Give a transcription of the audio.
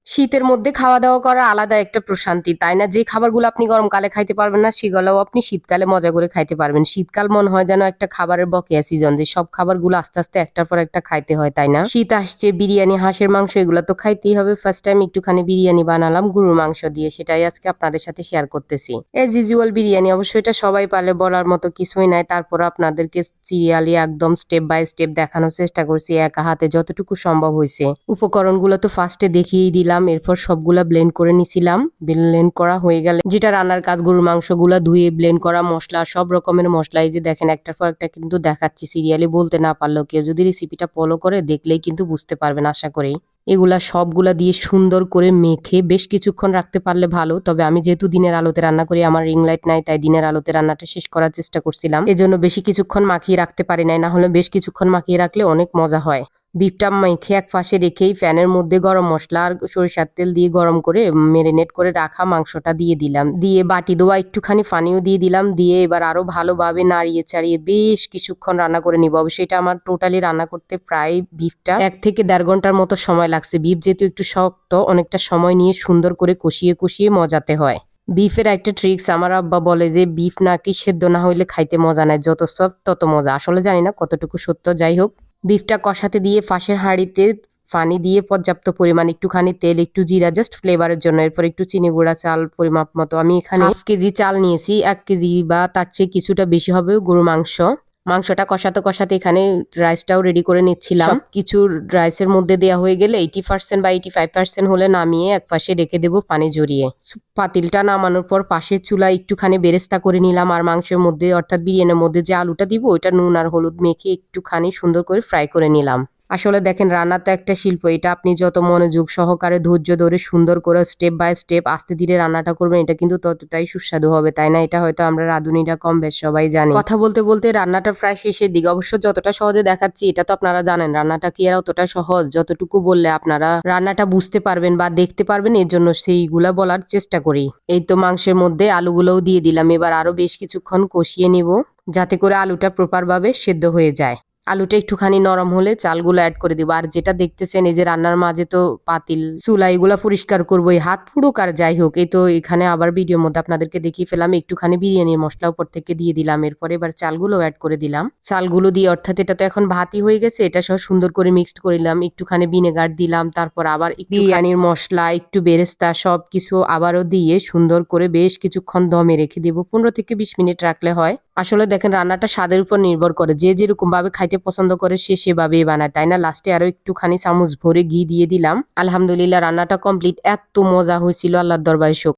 শীতের মধ্যে খাওয়া-দাওয়া করা আলাদা একটা প্রশান্তি, তাই না? যে খাবারগুলো আপনি গরমকালে খাইতে পারবেন না, সেগুলাও আপনি শীতকালে মজা করে খাইতে পারবেন। শীতকাল মনে হয় যেন একটা খাবারের বকেয়া সিজন, যে সব খাবারগুলো আস্তে, আস্তে একটার পর একটা খাইতে হয়, তাই না? শীত আসছে, বিরিয়ানি, হাঁসের মাংস এগুলা তো খাইতেই হবে। ফার্স্ট টাইম একটুখানি বিরিয়ানি বানালাম গরুর মাংস দিয়ে, সেটাই আজকে আপনাদের সাথে শেয়ার করতেছি। এজ ইউজুয়াল বিরিয়ানি, অবশ্য এটা সবাই পারলে, বলার মতো কিছুই নাই। তারপর আপনাদেরকে সিরিয়ালি একদম স্টেপ বাই স্টেপ দেখানোর চেষ্টা করছি, একা হাতে যতটুকু সম্ভব হইছে। উপকরণগুলো তো ফার্স্টে দেখিয়েই দিলাম। এরপর সবগুলা ব্লেন্ড করে নিছিলাম। ব্লেন্ড করা হয়ে গেলে যেটা রান্নার কাজ, গরুর মাংসগুলা ধুয়ে ব্লেন্ড করা, মশলা, সব রকমের মশলা, এই যে দেখেন একটার পর একটা কিন্তু দেখাচ্ছি সিরিয়ালি, বলতে না পারলেও কেউ যদি রেসিপিটা ফলো করে দেখলেই কিন্তু বুঝতে পারবেন আশা করি। এগুলা সবগুলা দিয়ে সুন্দর করে মেখে বেশ কিছুক্ষণ রাখতে পারলে ভালো। তবে আমি যেহেতু দিনের আলোতে রান্না করি, আমার রিং লাইট নাই, তাই দিনের আলোতে রান্নাটা শেষ করার চেষ্টা করছিলাম। এজন্য বেশি কিছুক্ষণ মাখিয়ে রাখতে পারি নাই, না হলে বেশ কিছুক্ষণ মাখিয়ে রাখলে অনেক মজা হয়। বিফটা মেখে এক পাশে রেখেই ফ্যানের মধ্যে গরম মশলা আর সরিষার তেল দিয়ে গরম করে মেরিনেট করে রাখা মাংসটা দিয়ে দিলাম। দিয়ে বাটি দেওয়া একটুখানি পানিও দিয়ে দিলাম। দিয়ে এবার আরো ভালোভাবে নাড়িয়ে চাড়িয়ে বেশ কিছুক্ষণ রান্না করে নিব। অবশ্যই এটা আমার টোটালি রান্না করতে প্রায় বিফটা 1 থেকে 1.5 ঘন্টার মতো সময় লাগছে। বিফ যেহেতু একটু শক্ত, অনেকটা সময় নিয়ে সুন্দর করে কষিয়ে কষিয়ে মজাতে হয়। বিফের একটা ট্রিক্স, আমার আব্বা বলে যে বিফ নাকি সেদ্ধ না হইলে খাইতে মজা নাই, যত সফট তত মজা। আসলে জানি না কতটুকু সত্য, যাই হোক। বিফটা কষাতে দিয়ে পাশের হাঁড়িতে পানি দিয়ে পর্যাপ্ত পরিমাণ একটুখানি তেল, একটু জিরা, জাস্ট ফ্লেভারের জন্য। এরপর একটু চিনি গুঁড়া, চাল পরিমাপ মতো। আমি এখানে 1/2 কেজি চাল নিয়েছি, 1 কেজি বা তার চেয়ে কিছুটা বেশি হবে গরুর মাংস। মাংসটা কষাতে কষাতে এখানে রাইসটাও রেডি করে নিচ্ছিলাম। কিছু রাইসের মধ্যে দেওয়া হয়ে গেলে 80% বা 85% হলে নামিয়ে এক পাশে রেখে দেবো পানি ঝরিয়ে। পাতিলটা নামানোর পর পাশের চুলায় একটুখানি বেরেস্তা করে নিলাম, আর মাংসের মধ্যে অর্থাৎ বিরিয়ানির মধ্যে যে আলুটা দিব ওইটা নুন আর হলুদ মেখে একটুখানি সুন্দর করে ফ্রাই করে নিলাম। আসলে দেখেন, রান্না তো একটা শিল্প, এটা আপনি যত মনোযোগ সহকারে ধৈর্য ধরে সুন্দর করে স্টেপ বাই স্টেপ আস্তে ধীরে রান্নাটা করবেন, এটা কিন্তু ততটাই সুস্বাদু হবে, তাই না? এটা হয়তো আমরা রাঁধুনিরা কম বেশ সবাই জানি। কথা বলতে বলতে রান্নাটা প্রায় শেষের দিকে। অবশ্য যতটা সহজে দেখাচ্ছি এটা তো আপনারা জানেন, রান্নাটা কি আর অতটা সহজ? যতটুকু বললে আপনারা রান্নাটা বুঝতে পারবেন বা দেখতে পারবেন, এর জন্য সেইগুলা বলার চেষ্টা করি। এই তো মাংসের মধ্যে আলুগুলোও দিয়ে দিলাম। এবার আরো বেশ কিছুক্ষণ কষিয়ে নিব, যাতে করে আলুটা প্রপার ভাবে সেদ্ধ হয়ে যায়। আলুটা একটুখানি নরম হলে চালগুলো অ্যাড করে দিব। আর যেটা দেখতেছেন, এই যে রান্নার মাঝে তো পাতিল চুলা এগুলা পরিষ্কার করবো, এই হাত পুড়ুক আর যাই হোক, এই তো এখানে আবার ভিডিওর মধ্যে আপনাদেরকে দেখিয়ে ফেলাম। একটুখানি বিরিয়ানির মশলা উপর থেকে দিয়ে দিলাম। এরপরে এবার চালগুলো অ্যাড করে দিলাম। চালগুলো দিয়ে, অর্থাৎ এটা তো এখন ভাতই হয়ে গেছে, এটা সব সুন্দর করে মিক্সড করে নিলাম। একটুখানি ভিনেগার দিলাম, তারপর আবার বিরিয়ানির মশলা, একটু বেরেস্তা, সব কিছু আবারও দিয়ে সুন্দর করে বেশ কিছুক্ষণ দমে রেখে দিব। 15 থেকে 20 মিনিট রাখলে হয়। আসলে দেখেন, রান্নাটা স্বাদের উপর নির্ভর করে, যে যেরকম ভাবে খাইতে পছন্দ করে সে সেভাবেই বানায়, তাই না? লাস্টে আরো একটুখানি চামচ ভরে ঘি দিয়ে দিলাম। আলহামদুলিল্লাহ, রান্নাটা কমপ্লিট। এত মজা হয়েছিল, আল্লাহর দরবারে শুকর।